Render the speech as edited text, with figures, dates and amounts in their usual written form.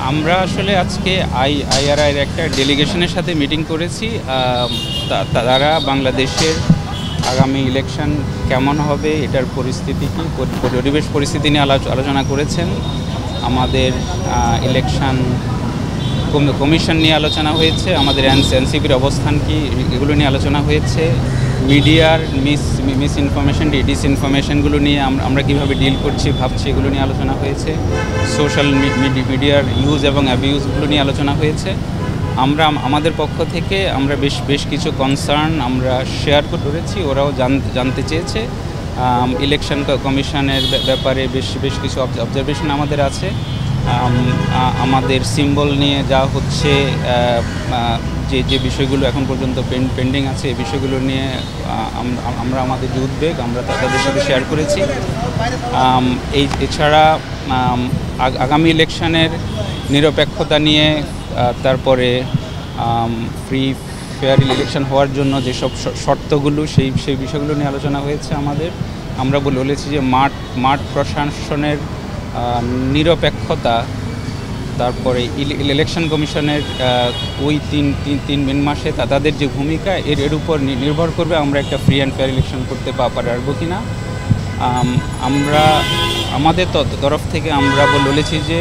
আমরা আসলে আজকে আইআরআইয়ের একটা ডেলিগেশনের সাথে মিটিং করেছি। তারা বাংলাদেশের আগামী ইলেকশন কেমন হবে, এটার পরিস্থিতি কী, পরিবেশ পরিস্থিতি নিয়ে আলোচনা করেছেন। আমাদের ইলেকশন কমিশন নিয়ে আলোচনা হয়েছে, আমাদের এনসিপির অবস্থান কি, এগুলো নিয়ে আলোচনা হয়েছে। মিডিয়ার মিস ইনফরমেশন, ডিসইনফরমেশনগুলো নিয়ে আমরা কীভাবে ডিল করছি ভাবছি, এগুলো নিয়ে আলোচনা হয়েছে। সোশ্যাল মিডিয়ার ইউজ এবং অ্যাবিউজগুলো নিয়ে আলোচনা হয়েছে। আমাদের পক্ষ থেকে আমরা বেশ কিছু কনসার্ন আমরা শেয়ার করেছি, ওরাও জানতে চেয়েছে। ইলেকশন কমিশনের ব্যাপারে বেশ কিছু অবজারভেশন আমাদের আছে। আমাদের সিম্বল নিয়ে যা হচ্ছে, যে বিষয়গুলো এখন পর্যন্ত পেন্ডিং আছে, এই বিষয়গুলো নিয়ে আমরা আমাদের যে উদ্বেগ আমরা তাদের সাথে শেয়ার করেছি। এছাড়া আগামী ইলেকশনের নিরপেক্ষতা নিয়ে, তারপরে ফ্রি ফেয়ার ইলেকশন হওয়ার জন্য যেসব শর্তগুলো, সেই বিষয়গুলো নিয়ে আলোচনা হয়েছে আমরা বলেছি যে মাঠ প্রশাসনের নিরপেক্ষতা, তারপরে ইলেকশন কমিশনের ওই তিন মাসে তাদের যে ভূমিকা, এর উপর নির্ভর করবে আমরা একটা ফ্রি অ্যান্ড ফেয়ার ইলেকশন করতে পারবো কি না। আমরা আমাদের তরফ থেকে আমরা বলেছি যে